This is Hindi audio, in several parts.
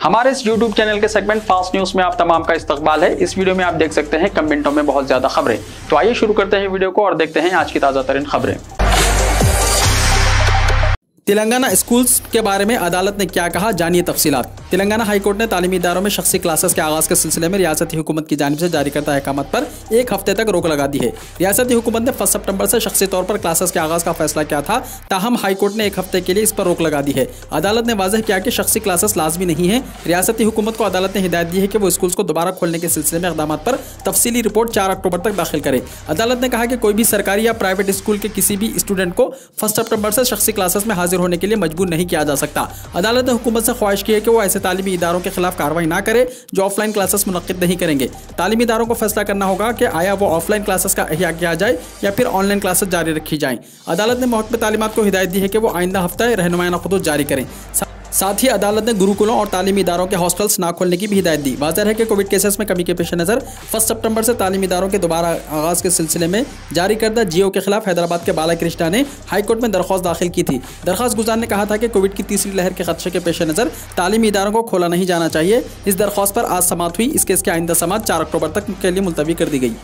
हमारे इस YouTube चैनल के सेगमेंट फास्ट न्यूज में आप तमाम का इस्तकबाल है। इस वीडियो में आप देख सकते हैं कम मिनटों में बहुत ज्यादा खबरें। तो आइए शुरू करते हैं वीडियो को और देखते हैं आज की ताजा तरीन खबरें। तेलंगाना स्कूल्स के बारे में अदालत ने क्या कहा, जानिए तफसीलात। तेलंगाना हाईकोर्ट ने तालीमी इदारों में शख्सी क्लासेस के आगाज के सिलसिले में रियासती हुकूमत की जानिब से जारी करता अहकामात पर 1 हफ्ते तक रोक लगा दी है। रियासती हुकूमत ने 1 सितंबर से शख्सी तौर पर क्लासेस के आगाज का फैसला किया था, ताहम हाईकोर्ट ने 1 हफ्ते के लिए इस पर रोक लगा दी है। अदालत ने वाज़ेह किया कि शख्सी क्लासेस लाजमी नहीं है। रियासती हुकूमत को अदालत ने हिदायत दी है कि वो स्कूल्स को दोबारा खोलने के सिलसिले में इक़दाम पर तफसीली रिपोर्ट 4 अक्टूबर तक दाखिल करे। अदालत ने कहा कि कोई भी सरकारी या प्राइवेट स्कूल के किसी भी स्टूडेंट को 1 सितंबर से शख्सी क्लासेस में हाजिर होने के लिए मजबूर नहीं किया जा सकता। अदालत ने हुकूमत से ख्वाहिश की है कि वो ऐसे तालीमी इदारों के खिलाफ कार्रवाई ना करे जो ऑफलाइन क्लासेस मुनक्किद नहीं करेंगे। तालीमी इदारों को फैसला करना होगा कि आया वो ऑफलाइन क्लासेस का इह्या किया जाए या फिर ऑनलाइन क्लासेस जारी रखी जाएं। अदालत ने महकमे तालीमात को हिदायत दी है कि वो आइंदा हफ्ता रहनुमायाना खुतूत जारी करें। साथ ही अदालत ने गुरुकुलों और तालीमी इदारों के हॉस्टल्स ना खोलने की भी हिदायत दी। वाज़ेह है कि कोविड केसेस में कमी के पेश नज़र 1 सितंबर से तालीमी इदारों के दोबारा आगाज़ के सिलसिले में जारी करदा जीओ के खिलाफ हैदराबाद के बाला कृष्णा ने हाईकोर्ट में दरख्वास्त दाखिल की थी। दरख्वास्त गुजार ने कहा था कि कोविड की तीसरी लहर के खदशे के पेश नज़र तालीमी इदारों को खोला नहीं जाना चाहिए। इस दरख्वास्त पर आज समाअत हुई। इस केस की आइंदा समाअत 4 अक्टूबर तक के लिए मुलतवी कर दी गई।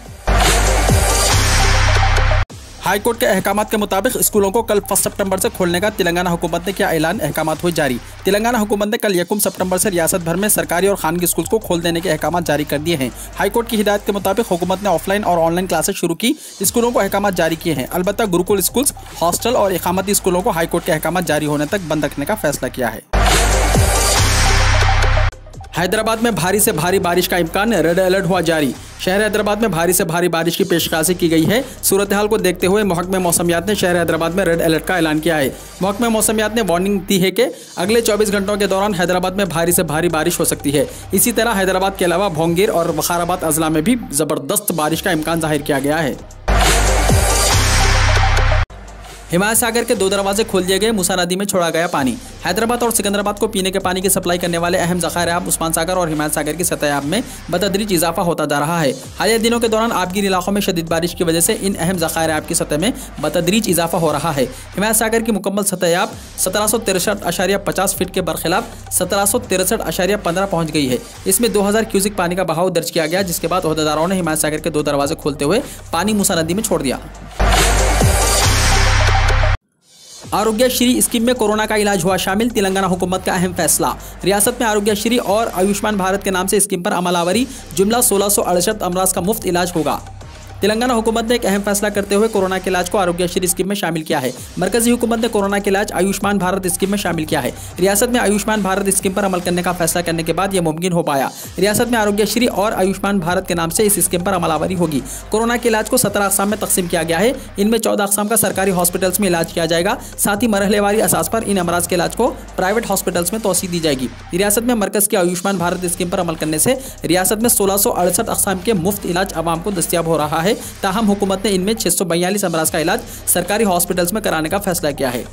हाईकोर्ट के अहकामात के मुताबिक स्कूलों को कल 1 सितंबर से खोलने का तेलंगाना हुकूमत ने किया ऐलान, अहकामात हुए जारी। तेलंगाना हुकूमत ने कल 1 सितंबर से रियासत भर में सरकारी और खानगी स्कूल्स को खोल देने के अहकामात जारी कर दिए हैं। हाईकोर्ट की हिदायत के मुताबिक हुकूमत ने ऑफलाइन और ऑनलाइन क्लासेस शुरू की। स्कूलों को अहकामात जारी किए हैं। अलबत्ता गुरुकुल स्कूल्स, हॉस्टल और इकामती स्कूलों को हाईकोर्ट के अहकामात जारी होने तक बंद रखने का फैसला किया है। हैदराबाद में भारी से भारी बारिश का इम्कान, रेड अलर्ट हुआ जारी। शहर हैदराबाद में भारी से भारी बारिश की पेशकाशी की गई है। सूरत हाल को देखते हुए महकमे मौसमियात ने शहर हैदराबाद में रेड अलर्ट का ऐलान किया है। महकमे मौसमियात ने वार्निंग दी है कि अगले 24 घंटों के दौरान हैदराबाद में भारी से भारी बारिश हो सकती है। इसी तरह हैदराबाद के अलावा भोंगीर और वखाराबाद अजला में भी ज़बरदस्त बारिश का इम्कान जाहिर किया गया है। हिमायत सागर के 2 दरवाजे खोल दिए गए, मूसा नदी में छोड़ा गया पानी। हैदराबाद और सिकंदराबाद को पीने के पानी की सप्लाई करने वाले अहम ज़खायर आब उस्मान सागर और हिमायत सागर की सतह आब में बतदरीज इजाफा होता जा रहा है। हालिया दिनों के दौरान आबगिर इलाकों में शदीद बारिश की वजह से इन अहम ज़खायर आब की सतह में बतदरीज इजाफा हो रहा है। हिमायत सागर की मुकम्मल सतह आब 1763.50 फीट के बरखिलाफ 1763.15 पहुँच गई है। इसमें 2000 क्यूसिक पानी का बहाव दर्ज किया गया, जिसके बाद ओहदेदारों ने हिमायत सागर के 2 दरवाजे खोलते हुए पानी मूसा नदी में छोड़ दिया। आरोग्यश्री स्कीम में कोरोना का इलाज हुआ शामिल, तेलंगाना हुकूमत का अहम फैसला। रियासत में आरोग्यश्री और आयुष्मान भारत के नाम से स्कीम पर अमलावरी, जुमला 1668 अमराज का मुफ्त इलाज होगा। तेलंगाना हुकूमत ने एक अहम फैसला करते हुए कोरोना के इलाज को आरोग्यश्री स्कीम में शामिल किया है। मरकजी हुकूमत ने कोरोना के इलाज आयुष्मान भारत स्कीम में शामिल किया है। रियासत में आयुष्मान भारत स्कीम पर अमल करने का फैसला करने के बाद यह मुमकिन हो पाया। रियासत में आरोग्यश्री और आयुष्मान भारत के नाम से इस स्कीम पर अमलावरी होगी। कोरोना के इलाज को 17 अक़साम में तकसीम किया गया है। इनमें 14 अक़साम का सरकारी हॉस्पिटल्स में इलाज किया जाएगा। साथ ही मरहलेवारी असास पर इन अमराज के इलाज को प्राइवेट हॉस्पिटल्स में तोसी दी जाएगी। रियासत में मरकज की आयुष्मान भारत स्कीम पर अमल करने से रियासत में 1668 अक़साम के मुफ्त इलाज आवाम को दस्तियाब हो रहा है। ताहम हुकूमत ने इनमें 642 अमराज का इलाज सरकारी हॉस्पिटल्स में कराने का फैसला किया है।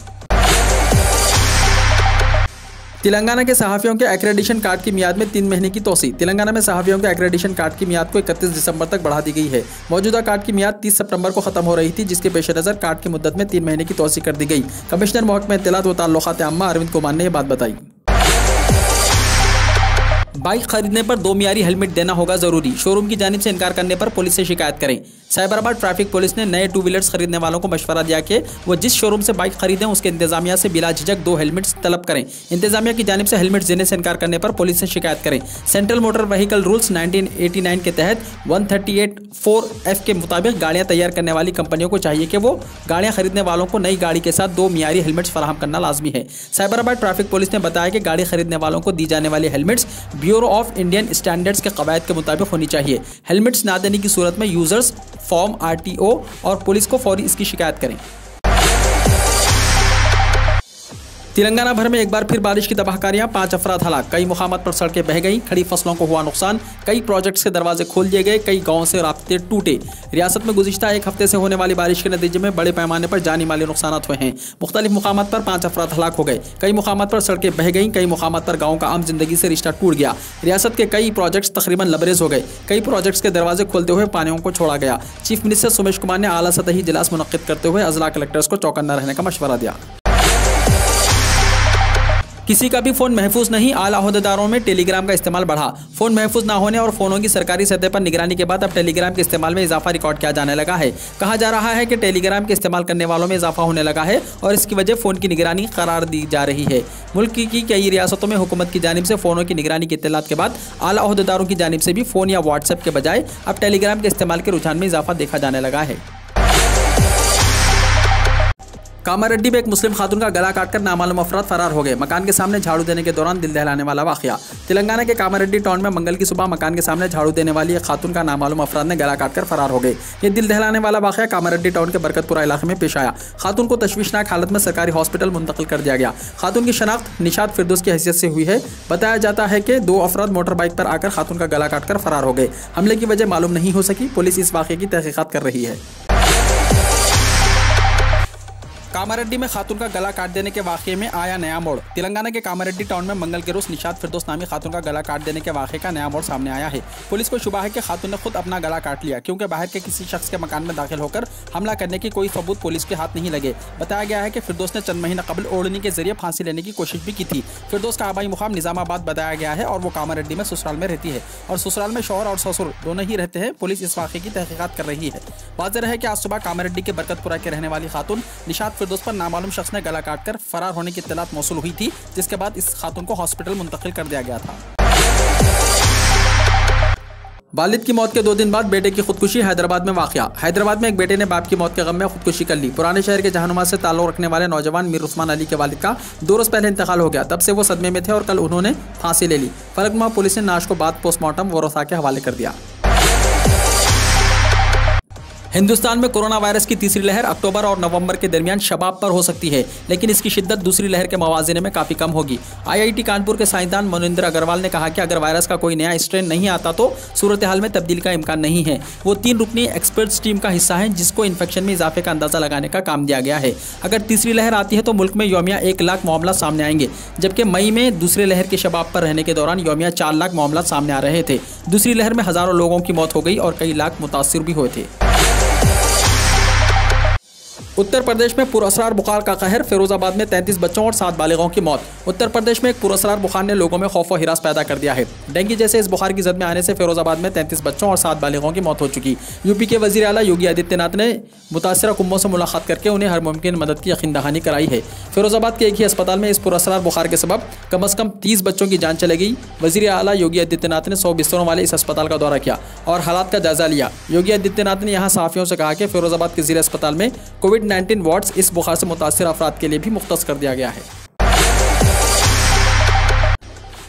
तेलंगाना के सहाफ़ियों के एक्रेडिशन कार्ड की मियाद में 3 महीने की तोसी। तेलंगाना में सहाफ़ियों के एक्रेडिशन कार्ड की मियाद को 31 दिसंबर तक बढ़ा दी गई है। मौजूदा कार्ड की मियाद 30 सितंबर को खत्म हो रही थी, जिसके पेश नज़र कार्ड की मुद्दत में 3 महीने की तोसी कर दी गई। कमिश्नर महकमा इत्तलात व ताल्लुकात आम्मा अरविंद कुमार ने यह बात बताई। बाइक खरीदने पर 2 मियारी हेलमेट देना होगा जरूरी, शोरूम की जानिब से इनकार करने पर पुलिस से शिकायत करें। साइबराबाद ट्रैफिक पुलिस ने नए 2 व्हीलर्स खरीदने वालों को मशवरा दिया कि वो जिस शोरूम से बाइक खरीदें उसके इंतजामिया से बिला झिझक 2 हेलमेट्स तलब करें। इंतजामिया की जानिब से हेलमेट देने से इनकार करने पर पुलिस से शिकायत करें। सेंट्रल मोटर व्हीकल रूल्स 1989 के तहत 138(4)F के मुताबिक गाड़ियाँ तैयार करने वाली कंपनियों को चाहिए कि वो गाड़ियाँ खरीदने वालों को नई गाड़ी के साथ 2 मियारी हेलमेट्स फराहम करना लाजमी है। साइबराबाद ट्रैफिक पुलिस ने बताया कि गाड़ी खरीदने वालों को दी जाने वाली helmets bureau of Indian standards के कवायद के मुताबिक होनी चाहिए। हेलमेट्स ना देने की सूरत में यूजर्स फॉर्म RTO और पुलिस को फौरी इसकी शिकायत करें। तेलंगाना भर में एक बार फिर बारिश की तबाहकारियां, 5 अफराद हलाक, कई मुकामात पर सड़कें बह गईं, खड़ी फसलों को हुआ नुकसान, कई प्रोजेक्ट्स के दरवाजे खोल दिए गए, कई गांवों से रास्ते टूटे। रियासत में गुज़िश्ता 1 हफ्ते से होने वाली बारिश के नतीजे में बड़े पैमाने पर जानी माली नुकसान हुए हैं। मुख्तलिफ मुकामात पर 5 अफराद हलाक हो गए, कई मुकामात पर सड़कें बह गईं, कई मुकामात पर गाँव का आम जिंदगी से रिश्ता टूट गया। रियासत के कई प्रोजेक्ट्स तकरीबन लबरेज हो गए, कई प्रोजेक्ट्स के दरवाजे खोलते हुए पानियों को छोड़ा गया। चीफ मिनिस्टर सुमेश कुमार ने आला सतही इजलास मुनक्किद करते हुए अजला कलेक्टर्स को चौकन्ना रहने का मशवरा दिया। किसी का भी फोन महफूज नहीं, आला ओहदेदारों में टेलीग्राम का इस्तेमाल बढ़ा। फोन महफूज ना होने और फोनों की सरकारी सतह पर निगरानी के बाद अब टेलीग्राम के इस्तेमाल में इजाफा रिकॉर्ड किया जाने लगा है। कहा जा रहा है कि टेलीग्राम के इस्तेमाल करने वालों में इजाफा होने लगा है और इसकी वजह फोन की निगरानी करार दी जा रही है। मुल्क की कई रियासतों में हुकूमत की जानिब से फोनों की निगरानी की इत्तलात के बाद आला ओहदेदारों की जानिब से भी फोन या व्हाट्सएप के बजाय अब टेलीग्राम के इस्तेमाल के रुझान में इजाफा देखा जाने लगा है। कामारेड्डी में एक मुस्लिम खातून का गला काटकर नामालूम अफराद फरार हो गए। मकान के सामने झाड़ू देने के दौरान दिल दहलाने वाला वाकया। तेलंगाना के कामारेड्डी टाउन में मंगल की सुबह मकान के सामने झाड़ू देने वाली एक खातून का नामालूम अफराद ने गला काटकर फरार हो गए। ये दिल दहलाने वाला वाकया कामारेड्डी टाउन के बरकतपुरा इलाके में पेश आया। खातून को तशवीशनाक हालत में सरकारी हॉस्पिटल मुंतकिल कर दिया गया। खातून की शनाख्त निशात फिरदौस की हैसियत से हुई है। बताया जाता है कि 2 अफराद मोटर बाइक पर आकर खातून का गला काटकर फरार हो गए। हमले की वजह मालूम नहीं हो सकी। पुलिस इस वाकये की तहकीकात कर रही है। कामारेड्डी में खातून का गला काट देने के वाकये में आया नया मोड़। तेलंगाना के कामारेड्डी टाउन में मंगल के रोज निशात फिरदौस नामी खातून का गला काट देने के वाकये का नया मोड़ सामने आया है। पुलिस को शुबा है कि खातून ने खुद अपना गला काट लिया, क्योंकि बाहर के किसी शख्स के मकान में दाखिल होकर हमला करने की कोई सबूत पुलिस के हाथ नहीं लगे। बताया गया है कि फिरदौस ने चंद महीने कबल ओढ़नी के जरिए फांसी लेने की कोशिश भी की थी। फिरदौस का आबाई मुकाम निजामाबाद बताया गया है और वो कामारेड्डी में ससुराल में रहती है और ससुराल में शौहर और ससुर दोनों ही रहते हैं। पुलिस इस वाकये की तहकीकात कर रही है। वाज़ेह है कि आज सुबह कामारेड्डी के बरकतपुरा के रहने वाली खातून निशात फिरदौस पर नामालूम ने गला काटकर फरार होने की इत्तलात मौसूल हुई थी, जिसके बाद इस खातून को हॉस्पिटल मुंतकिल कर दिया गया था। वालिद की मौत के 2 दिन बाद बेटे की खुदकुशी। हैदराबाद में वाकया। हैदराबाद में एक बेटे ने बाप की मौत के गम में खुदकुशी कर ली। पुराने शहर के जहानुमा से ताल्लुक रखने वाले नौजवान मीर उस्मान अली के वालिद का 2 रोज पहले इंतकाल हो गया। तब से वो सदमे में थे और कल उन्होंने फांसी ले ली। फलकनुमा पुलिस ने नाश को बाद पोस्टमार्टम वरोसा के हवाले कर दिया। हिंदुस्तान में कोरोना वायरस की तीसरी लहर अक्टूबर और नवंबर के दरमियान शबाब पर हो सकती है, लेकिन इसकी शिद्दत दूसरी लहर के मवाज़िने में काफ़ी कम होगी। IIT कानपुर के साइंसदान मनिंदर अग्रवाल ने कहा कि अगर वायरस का कोई नया स्ट्रेन नहीं आता तो सूरत हाल में तब्दील का इम्कान नहीं है। वो 3 रुकनी एक्सपर्ट्स टीम का हिस्सा हैं, जिसको इन्फेक्शन में इजाफे का अंदाज़ा लगाने का काम दिया गया है। अगर तीसरी लहर आती है तो मुल्क में यौमिया 1 लाख मामला सामने आएंगे, जबकि मई में दूसरे लहर के शबाब पर रहने के दौरान यौमिया 4 लाख मामला सामने आ रहे थे। दूसरी लहर में हज़ारों लोगों की मौत हो गई और कई लाख मुतासिर भी हुए थे। उत्तर प्रदेश में पुरअसरार बुखार का कहर। फिरोजाबाद में 33 बच्चों और 7 बालिगों की मौत। उत्तर प्रदेश में एक पुरअसरार बुखार ने लोगों में खौफ व हिरास पैदा कर दिया है। डेंगू जैसे इस बुखार की जद में आने से फिरोजाबाद में 33 बच्चों और 7 बालिगों की मौत हो चुकी। यूपी के वजीर आला योगी आदित्यनाथ ने मुतासरा कुंभों से मुलाकात करके उन्हें हर मुमकिन मदद की यकीन दहानी कराई है। फिरोजाबाद के एक ही अस्पताल में इस पुरअसरार बुखार के सबब कम से कम 30 बच्चों की जान चली गई। वजीर आला योगी आदित्यनाथ ने 100 बिस्तरों वाले इस अस्पताल का दौरा किया और हालात का जायजा लिया। योगी आदित्यनाथ ने यहाँ सहाफ़ियों से कहा कि फिरोजाबाद के ज़िला अस्पताल में कोविड-19 वार्ड्स इस बुखार से मुतासिर अफराद के लिए भी मुख्तस कर दिया गया है।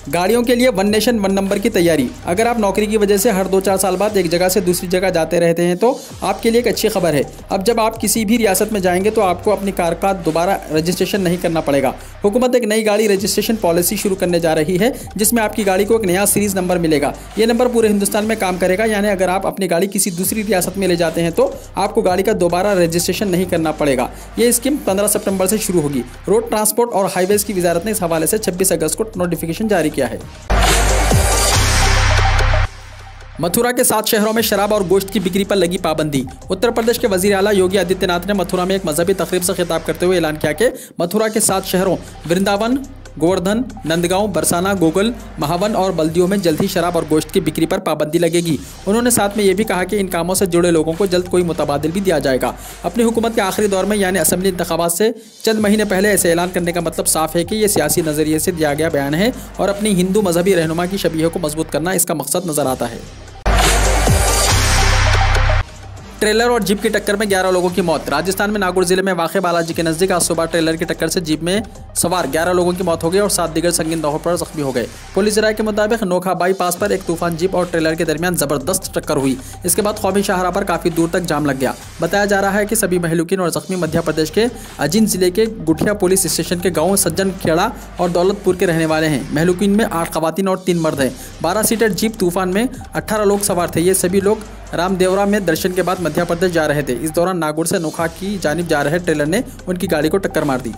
गाड़ियों के लिए 1 नेशन 1 नंबर की तैयारी। अगर आप नौकरी की वजह से हर 2-4 साल बाद एक जगह से दूसरी जगह जाते रहते हैं तो आपके लिए एक अच्छी खबर है। अब जब आप किसी भी रियासत में जाएंगे तो आपको अपनी कार का दोबारा रजिस्ट्रेशन नहीं करना पड़ेगा। हुकूमत एक नई गाड़ी रजिस्ट्रेशन पॉलिसी शुरू करने जा रही है, जिसमें आपकी गाड़ी को एक नया सीरीज़ नंबर मिलेगा। ये नंबर पूरे हिंदुस्तान में काम करेगा, यानी अगर आप अपनी गाड़ी किसी दूसरी रियासत में ले जाते हैं तो आपको गाड़ी का दोबारा रजिस्ट्रेशन नहीं करना पड़ेगा। ये स्कीम 15 सितंबर से शुरू होगी। रोड ट्रांसपोर्ट और हाईवेज की वजारत ने इस हवाले से 26 अगस्त को नोटिफिकेशन जारी किया है। मथुरा के 7 शहरों में शराब और गोश्त की बिक्री पर लगी पाबंदी। उत्तर प्रदेश के वजीर आला योगी आदित्यनाथ ने मथुरा में एक मजहबी तकरीब से खिताब करते हुए ऐलान किया कि मथुरा के 7 शहरों वृंदावन, गोवर्धन, नंदगांव, बरसाना, गोकुल, महावन और बल्दियों में जल्द ही शराब और गोश्त की बिक्री पर पाबंदी लगेगी। उन्होंने साथ में ये भी कहा कि इन कामों से जुड़े लोगों को जल्द कोई मुतबादिल भी दिया जाएगा। अपनी हुकूमत के आखिरी दौर में यानी असेंबली इंतखाबात से चंद महीने पहले ऐसे ऐलान करने का मतलब साफ है कि ये सियासी नज़रिए से दिया गया बयान है और अपनी हिंदू मजहबी रहनुमा की शबीह को मजबूत करना इसका मकसद नजर आता है। ट्रेलर और जीप की टक्कर में 11 लोगों की मौत। राजस्थान में नागौर जिले में वाक़े बालाजी के नज़दीक आज सुबह ट्रेलर की टक्कर से जीप में सवार 11 लोगों की मौत हो गई और 7 दिगर संगीन तौर पर जख्मी हो गए। पुलिस राय के मुताबिक नोखा बाईपास पर एक तूफान जीप और ट्रेलर के दरमियान ज़बरदस्त टक्कर हुई। इसके बाद कौमी शाहराह पर काफ़ी दूर तक जाम लग गया। बताया जा रहा है कि सभी महलूकिन और जख्मी मध्य प्रदेश के अजीन जिले के गुठिया पुलिस स्टेशन के गाँव सज्जन खेड़ा और दौलतपुर के रहने वाले हैं। महलूकिन में 8 खवातीन और 3 मर्द हैं। 12 सीटर जीप तूफान में 18 लोग सवार थे। ये सभी लोग रामदेवरा में दर्शन के बाद मध्य प्रदेश जा रहे थे। इस दौरान नागौर से नोखा की जानिब जा रहे ट्रेलर ने उनकी गाड़ी को टक्कर मार दी।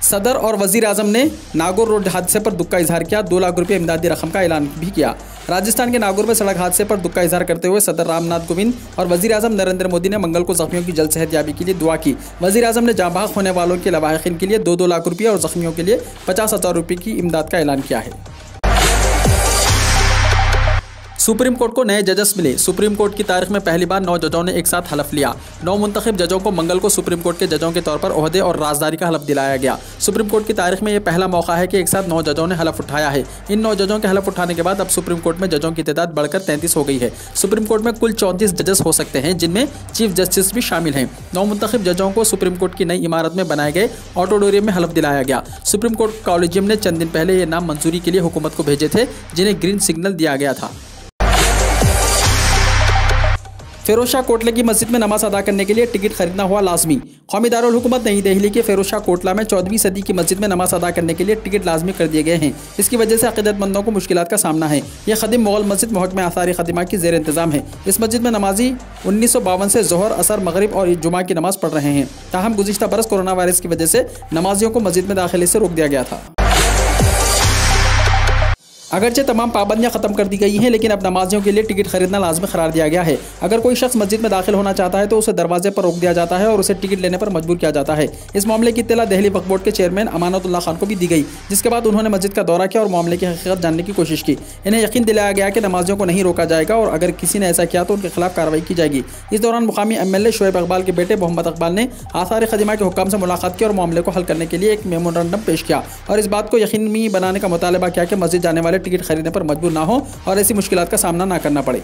सदर और वजीर आजम ने नागौर रोड हादसे पर दुख का इजहार किया। 2 लाख रुपये इमदादी रकम का ऐलान भी किया। राजस्थान के नागौर में सड़क हादसे पर दुख का इजहार करते हुए सदर रामनाथ कोविंद और वजीर आजम नरेंद्र मोदी ने मंगल को जख्मियों की जल्द सेहतयाबी के लिए दुआ की। वजीर आजम ने जाँ बहक होने वालों के लवाहिकीन के लिए 2-2 लाख रुपये और जख्मियों के लिए 50,000 रुपये की इमदाद का ऐलान किया है। सुप्रीम कोर्ट को नए जजेस मिले। सुप्रीम कोर्ट की तारीख में पहली बार 9 जजों ने एक साथ हलफ लिया। 9 मुंतखब जजों को मंगल को सुप्रीम कोर्ट के जजों के तौर पर ओहदे और राजदारी का हलफ दिलाया गया। सुप्रीम कोर्ट की तारीख में यह पहला मौका है कि एक साथ 9 जजों ने हलफ उठाया है। इन 9 जजों के हलफ उठाने के बाद अब सुप्रीम कोर्ट में जजों की तादाद बढ़कर 33 हो गई है। सुप्रीम कोर्ट में कुल 34 जजेस हो सकते हैं, जिनमें चीफ जस्टिस भी शामिल हैं। 9 मुंतखब जजों को सुप्रीम कोर्ट की नई इमारत में बनाए गए ऑडिटोरियम में हलफ दिलाया गया। सुप्रीम कोर्ट कॉलेजियम ने चंद दिन पहले ये नाम मंजूरी के लिए हुकूमत को भेजे थे, जिन्हें ग्रीन सिग्नल दिया गया था। फिरोजशाह कोटला की मस्जिद में नमाज अदा करने के लिए टिकट खरीदना हुआ लाजमी। कौमी दारुल हुकूमत नई दिल्ली के फिरोजशाह कोटला में 14वीं सदी की मस्जिद में नमाज अदा करने के लिए टिकट लाजमी कर दिए गए हैं। इसकी वजह से अक़ीदतमंदों को मुश्किलात का सामना है। यह ख़दीम मुग़ल मस्जिद महकमे आसारी ख़दीमा की ज़ेर इंतज़ाम है। इस मस्जिद में नमाजी 1952 से ज़ोहर, असर, मगरिब और जुमा की नमाज पढ़ रहे हैं। ताहम गुज़िश्ता बरस कोरोना वायरस की वजह से नमाजियों को मस्जिद में दाखिले से रोक दिया गया था। अगरचे तमाम पाबंदियां खत्म कर दी गई हैं, लेकिन अब नमाजियों के लिए टिकट खरीदना लाजमी करार दिया गया है। अगर कोई शख्स मस्जिद में दाखिल होना चाहता है तो उसे दरवाजे पर रोक दिया जाता है और उसे टिकट लेने पर मजबूर किया जाता है। इस मामले की इत्तला दिल्ली वक्फ बोर्ड के चेयरमैन अमानतुल्लाह खान को भी दी गई, जिसके बाद उन्होंने मस्जिद का दौरा किया और मामले की हकीकत जानने की कोशिश की। इन्हें यकीन दिलाया गया कि नमाजियों को नहीं रोका जाएगा और अगर किसी ने ऐसा किया तो उनके खिलाफ कार्रवाई की जाएगी। इस दौरान मुकामी MLA शोएब इकबाल के बेटे मोहम्मद इकबाल ने आसारी ख़दीमा के हुक्काम से मुलाकात की और मामले को हल करने के लिए एक मेमोरेंडम पेश किया और इस बात को यकीनी बनाने का मुतालबा किया कि मस्जिद जाने वाले टिकट खरीदने पर मजबूर ना हो और ऐसी मुश्किलात का सामना ना करना पड़े।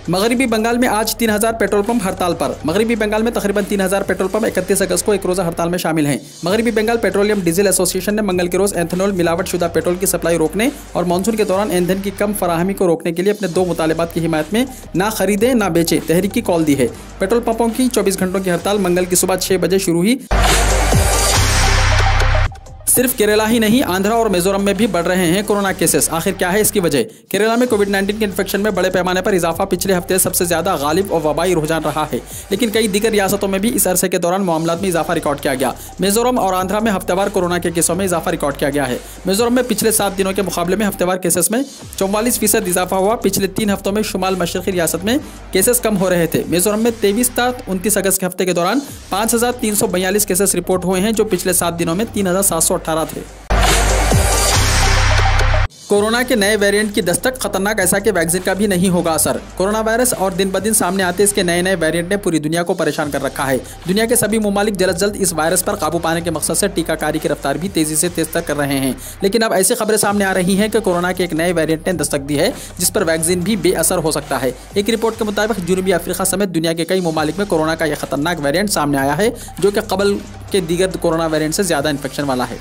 मगरबी बंगाल में आज 3000 पेट्रोल पंप हड़ताल पर। मगरबी बंगाल में तकरीबन 3000 पेट्रोल पंप 31 अगस्त को एक रोज़ा हड़ताल में शामिल हैं। मगरबी बंगाल पेट्रोलियम डीजल एसोसिएशन ने मंगल के रोज़ एथेनॉल मिलावट शुदा पेट्रोल की सप्लाई रोकने और मानसून के दौरान ईंधन की कम फराहमी को रोकने के लिए अपने 2 मुतालबात की हिमायत में ना खरीदे ना बेचे तहरीक की कॉल दी है। पेट्रोल पंपों की 24 घंटों की हड़ताल मंगल की सुबह 6 बजे शुरू हुई। सिर्फ केरला ही नहीं, आंध्रा और मिजोरम में भी बढ़ रहे हैं कोरोना केसेस। आखिर क्या है इसकी वजह? केरला में कोविड-19 के इन्फेक्शन में बड़े पैमाने पर इजाफा पिछले हफ्ते सबसे ज्यादा गालिब और वबाई रुझान रहा है, लेकिन कई दीगर रियासतों में भी इस अरसे के दौरान मामलात में इजाफा रिकॉर्ड किया गया। मिजोरम और आंध्रा में हफ्तेवार कोरोना के केसों में इजाफा रिकॉर्ड किया गया है। मिजोरम में पिछले 7 दिनों के मुकाबले में हफ्तेवार केसेस में 44% इजाफा हुआ। पिछले 3 हफ्तों में शुमाल मशरक़ी रियासत में केसेस कम हो रहे थे। मिजोरम में 23 था 29 अगस्त के हफ्ते के दौरान 5342 केसेस रिपोर्ट हुए हैं, जो पिछले 7 दिनों में 3718 थे। कोरोना के नए वेरिएंट की दस्तक, खतरनाक ऐसा कि वैक्सीन का भी नहीं होगा असर। कोरोना वायरस और दिन ब दिन सामने आते इसके नए नए वेरिएंट ने पूरी दुनिया को परेशान कर रखा है। दुनिया के सभी ममालिक जल्द जल्द इस वायरस पर काबू पाने के मकसद से टीकाकारी की रफ्तार भी तेजी से तेज कर रहे हैं, लेकिन अब ऐसी खबरें सामने आ रही हैं कि कोरोना के एक नए वेरिएंट ने दस्तक दी है, जिस पर वैक्सीन भी बेअसर हो सकता है। एक रिपोर्ट के मुताबिक जनूबी अफ्रीका समेत दुनिया के कई ममालिक में कोरोना का यह खतरनाक वेरिएंट सामने आया है, जो कि कबल के दीगर कोरोना वेरिएंट से ज्यादा इन्फेक्शन वाला है।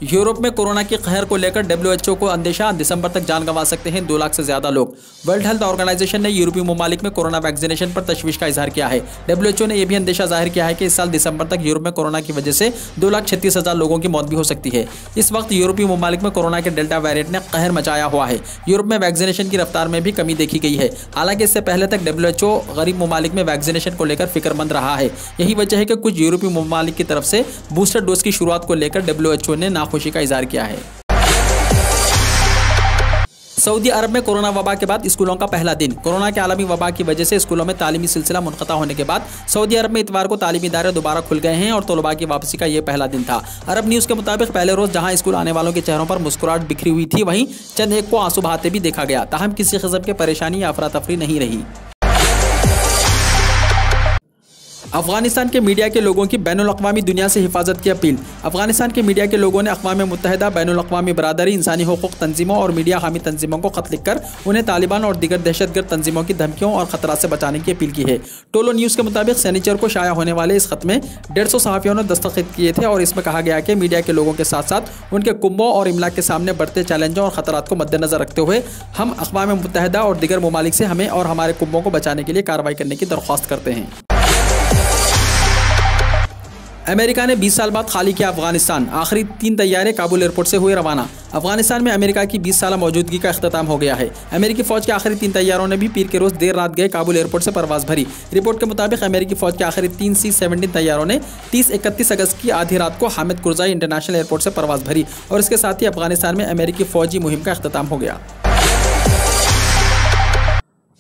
यूरोप में कोरोना की कहर को लेकर WHO को अंदेशा, दिसंबर तक जान गंवा सकते हैं 2 लाख से ज्यादा लोग। वर्ल्ड हेल्थ ऑर्गेनाइजेशन ने यूरोपीय ममालिक में कोरोना वैक्सीनेशन पर तशवीश का इजहार किया है। WHO ने यह भी अंदेशा जाहिर किया है कि इस साल दिसंबर तक यूरोप में कोरोना की वजह से 2,36,000 लोगों की मौत भी हो सकती है। इस वक्त यूरोपीय ममालिक में कोरोना के डेल्टा वेरिएंट ने कहर मचाया हुआ है। यूरोप में वैक्सीनेशन की रफ्तार में भी कमी देखी गई है। हालांकि इससे पहले तक WHO गरीब ममालिक में वैक्सीनेशन को लेकर फिक्रमंद रहा है। यही वजह है कि कुछ यूरोपीय ममालिक की तरफ से बूस्टर डोज की शुरुआत को लेकर WHO ने नाखुशी का इजहार किया है। सऊदी अरब में कोरोना वबा के बाद स्कूलों का पहला दिन। कोरोना के आलमी वबा की वजह से स्कूलों में तालीमी सिलसिला मुनक़ता होने के बाद सऊदी अरब में इतवार को तालीमी इदारे दोबारा खुल गए हैं और तलबा की वापसी का यह पहला दिन था। अरब न्यूज़ के मुताबिक पहले रोज जहां स्कूल आने वालों के चेहरों पर मुस्कुराहट बिखरी हुई थी, वहीं चंद एक को आंसू बहाते भी देखा गया। ताहम किसी किस्म की परेशानी या अफरा तफरी नहीं रही। अफगानिस्तान के मीडिया के लोगों की बैनुल अक़वामी दुनिया से हिफाजत की अपील। अफगानिस्तान के मीडिया के लोगों ने अक़वाम मुत्तहिदा, बैनुल अक़वामी बरादरी, इंसानी हुकूक़ तंजीमों और मीडिया हामी तंजीमों को खत लिखकर उन्हें तालिबान और दीगर दहशतगर्द तंजीमों की धमकियों और खतरा से बचाने की अपील की है। टोलो न्यूज़ के मुताबिक शनिचर को शाया होने वाले इस खत में 150 सहाफ़ियों ने दस्तखत किए थे और इसमें कहा गया कि मीडिया के लोगों के साथ साथ उनके कुंबों और इमलाक के सामने बढ़ते चैलेंजों और ख़तरात को मद्देनज़र रखते हुए हम अक़वाम मुत्तहिदा और दीगर ममालिक से हमें और हमारे कुंबों को बचाने के लिए कार्रवाई करने की दरख्वास्त करते हैं। अमेरिका ने 20 साल बाद खाली किया अफगानिस्तान। आखिरी 3 तैयारे काबुल एयरपोर्ट से हुए रवाना। अफगानिस्तान में अमेरिका की 20 साल मौजूदगी का अख्ताम हो गया है। अमेरिकी फौज के आखिरी 3 तैयारों ने भी पीर के रोज देर रात गए काबुल एयरपोर्ट से परवाज भरी। रिपोर्ट के मुताबिक अमेरिकी फौज के आखिरी 3 C-17 तैयारों ने 30-31 अगस्त की आधी रात को हामिद कुरजाई इंटरनेशनल एयरपोर्ट से परवाज भरी और इसके साथ ही अफगानिस्तान में अमेरिकी फौजी मुहिम का अख्ताम हो गया।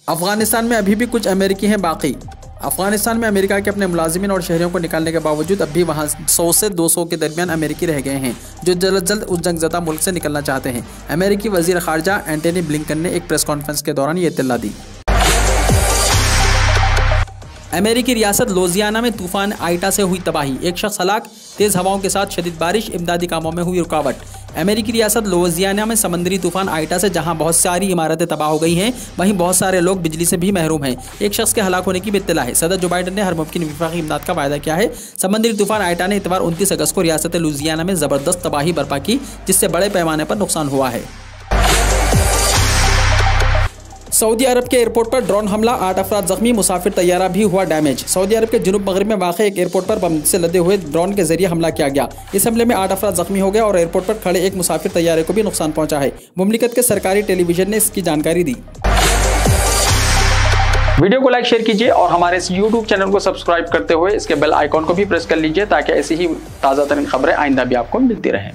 अफगानिस्तान में अभी भी कुछ अमेरिकी हैं बाकी। अफगानिस्तान में अमेरिका के अपने मुलाजिमिन और शहरियों को निकालने के बावजूद अब भी वहाँ 100 से 200 के दरमियान अमेरिकी रह गए हैं जो जल्द जल्द उस जंगज़दा मुल्क से निकलना चाहते हैं। अमेरिकी वज़ीर ख़ारजा एंटनी ब्लिंकन ने एक प्रेस कॉन्फ्रेंस के दौरान ये इत्तला दी। अमेरिकी रियासत लुजियाना में तूफान आइटा से हुई तबाही, एक शख्स हलाक, तेज़ हवाओं के साथ शदीद बारिश, इमदादी कामों में हुई रुकावट। अमेरिकी रियासत लुजियाना में समंदरी तूफान आइटा से जहां बहुत सारी इमारतें तबाह हो गई हैं, वहीं बहुत सारे लोग बिजली से भी महरूम हैं। एक शख्स के हलाक होने की भी इत्तला है। सदर जो बाइडन ने हर मुमकिन वफाकी इमदाद का वायदा किया है। समंदरी तूफान आइटा ने इतवार 29 अगस्त को रियासत लुजियाना में ज़बरदस्त तबाही बर्पा की, जिससे बड़े पैमाने पर नुकसान हुआ है। सऊदी अरब के एयरपोर्ट पर ड्रोन हमला, 8 अफराद जख्मी, मुसाफिर तैयारा भी हुआ डैमेज। सऊदी अरब के जुनूब मगरिब में वाक़ एक एयरपोर्ट पर बम से लदे हुए ड्रोन के जरिए हमला किया गया। इस हमले में 8 अफराद जख्मी हो गए और एयरपोर्ट पर खड़े एक मुसाफिर तैयारे को भी नुकसान पहुंचा है। मुमलिकत के सरकारी टेलीविजन ने इसकी जानकारी दी। वीडियो को लाइक शेयर कीजिए और हमारे इस YouTube चैनल को सब्सक्राइब करते हुए इसके बेल आइकॉन को भी प्रेस कर लीजिए ताकि ऐसी ही ताज़ा तरीन खबरें आइंदा भी आपको मिलती रहें।